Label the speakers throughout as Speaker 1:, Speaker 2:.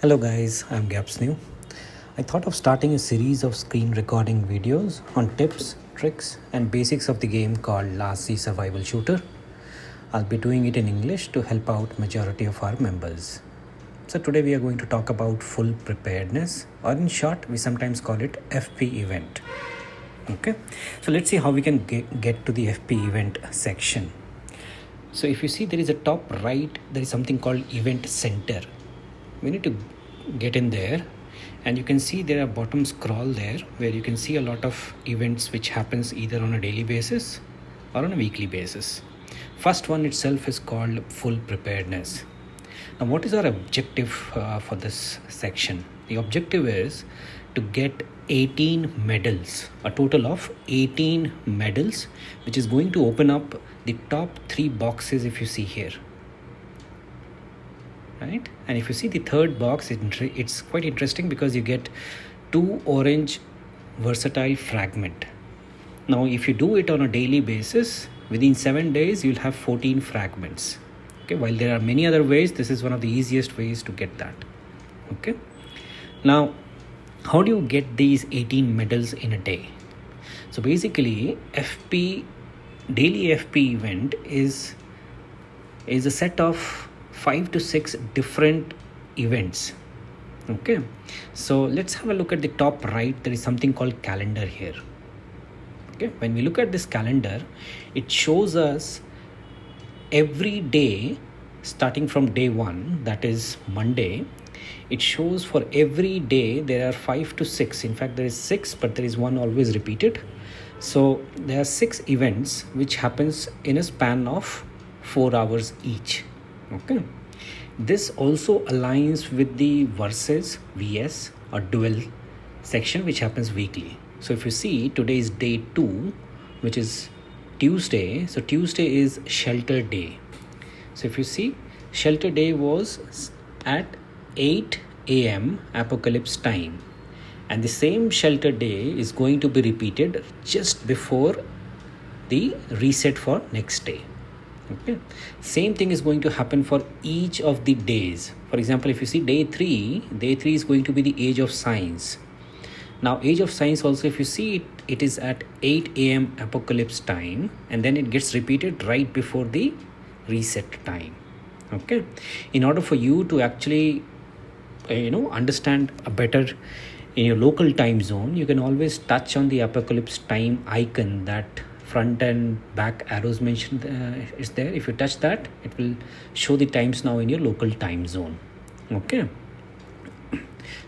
Speaker 1: Hello guys, I'm Gaps New. I thought of starting a series of screen recording videos on tips, tricks, and basics of the game called Last Sea Survival Shooter. I'll be doing it in English to help out majority of our members. So today we are going to talk about full preparedness, or in short, we sometimes call it FP event. Okay, so let's see how we can get to the FP event section. So if you see, there is a top right, there is something called event center. We need to get in there, and you can see there are bottom scroll there where you can see a lot of events which happens either on a daily basis or on a weekly basis. First one itself is called full preparedness. Now what is our objective for this section? The objective is to get 18 medals, a total of 18 medals, which is going to open up the top 3 boxes if you see here. Right? And if you see the third box, it's quite interesting because you get 2 orange versatile fragment. Now if you do it on a daily basis, within 7 days you'll have 14 fragments. Okay, while there are many other ways, this is one of the easiest ways to get that. Okay, now how do you get these 18 medals in a day? So basically daily FP event is a set of 5 to 6 different events. Okay, so let's have a look at the top right. There is something called calendar here. Okay, when we look at this calendar, it shows us every day starting from day 1, that is Monday. It shows for every day there are 5 to 6. In fact, there is 6, but there is one always repeated. So there are 6 events which happens in a span of 4 hours each. Okay, this also aligns with the versus VS or duel section which happens weekly. So if you see, today is day 2, which is Tuesday. So Tuesday is shelter day. So if you see, shelter day was at 8 a.m. apocalypse time, and the same shelter day is going to be repeated just before the reset for next day. Okay, same thing is going to happen for each of the days. For example, if you see day 3 is going to be the age of science. Now age of science also, if you see it is at 8 a.m. apocalypse time, and then it gets repeated right before the reset time. Okay, in order for you to actually understand a better in your local time zone, you can always touch on the apocalypse time icon. That front and back arrows mentioned is there. If you touch that, it will show the times now in your local time zone. Okay,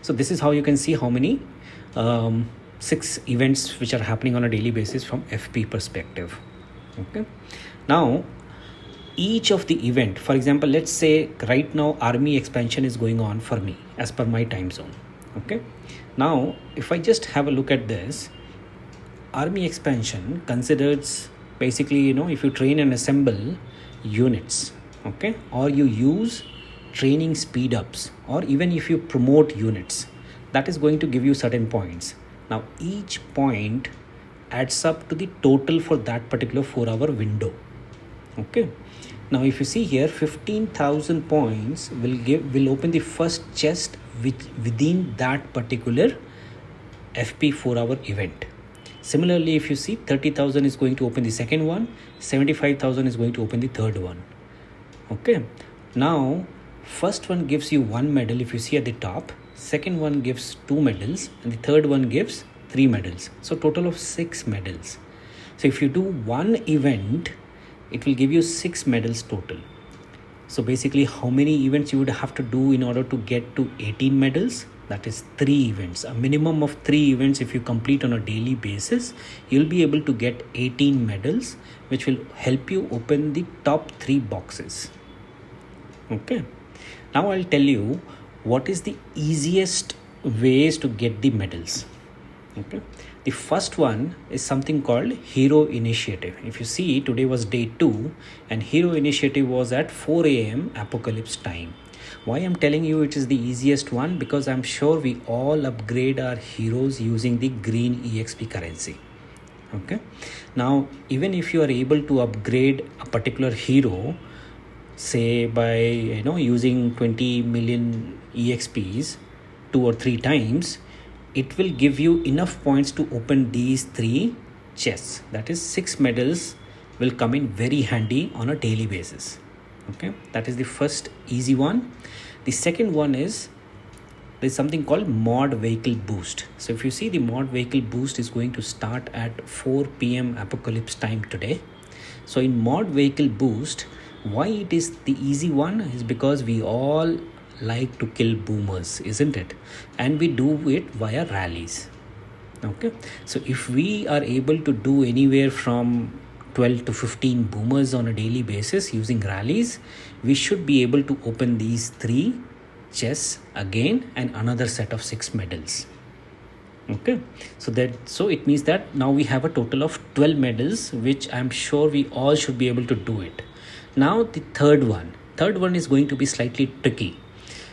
Speaker 1: so this is how you can see how many 6 events which are happening on a daily basis from FP perspective. Okay, now each of the event, for example, let's say right now army expansion is going on for me as per my time zone. Okay, now if I just have a look at this, army expansion considers basically, if you train and assemble units, okay, or you use training speed ups, or even if you promote units, that is going to give you certain points. Now each point adds up to the total for that particular 4-hour window. Okay, now if you see here, 15,000 points will open the first chest within that particular FP 4-hour event. Similarly, if you see, 30,000 is going to open the second one, 75,000 is going to open the third one. Okay, now first one gives you 1 medal if you see at the top, second one gives 2 medals, and the third one gives 3 medals. So total of 6 medals. So if you do one event, it will give you 6 medals total. So basically, how many events you would have to do in order to get to 18 medals? That is 3 events. A minimum of 3 events if you complete on a daily basis, you'll be able to get 18 medals, which will help you open the top 3 boxes. Okay, now I'll tell you what is the easiest ways to get the medals. Okay, the first one is something called Hero Initiative. If you see, today was day 2 and Hero Initiative was at 4 a.m. apocalypse time. Why I'm telling you it is the easiest one? Because I'm sure we all upgrade our heroes using the green EXP currency. Okay, now even if you are able to upgrade a particular hero say by using 20 million exps 2 or 3 times, it will give you enough points to open these 3 chests. That is 6 medals will come in very handy on a daily basis. Okay, that is the first easy one. The second one is there's something called mod vehicle boost. So if you see, the mod vehicle boost is going to start at 4 p.m. apocalypse time today. So in mod vehicle boost, why it is the easy one is because we all like to kill boomers, isn't it? And we do it via rallies. Okay, so if we are able to do anywhere from 12 to 15 boomers on a daily basis using rallies, we should be able to open these 3 chests again and another set of 6 medals. Okay, so it means that now we have a total of 12 medals, which I'm sure we all should be able to do it. Now the third one is going to be slightly tricky.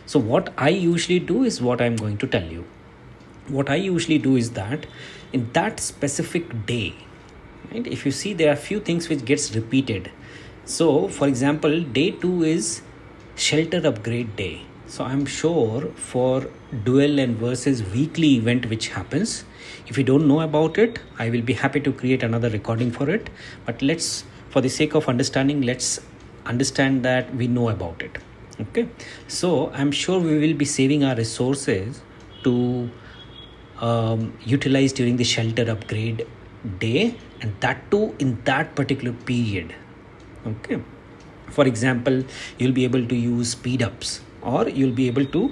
Speaker 1: So what I usually do is what I'm going to tell you. What I usually do is that in that specific day, right, if you see, there are few things which gets repeated. So for example, day 2 is shelter upgrade day. So I'm sure for duel and versus weekly event which happens, if you don't know about it, I will be happy to create another recording for it. But let's, for the sake of understanding, let's understand that we know about it. Okay, so I'm sure we will be saving our resources to utilize during the shelter upgrade day, and that too in that particular period. Okay, for example, you'll be able to use speed ups, or you'll be able to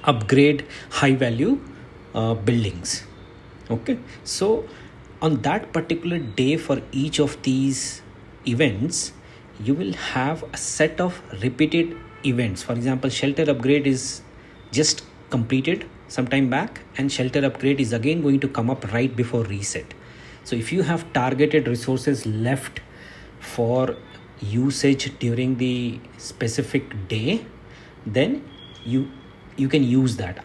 Speaker 1: upgrade high value buildings. Okay, so on that particular day for each of these events, you will have a set of repeated events. For example, shelter upgrade is just completed some time back, and shelter upgrade is again going to come up right before reset. So if you have targeted resources left for usage during the specific day, then you can use that.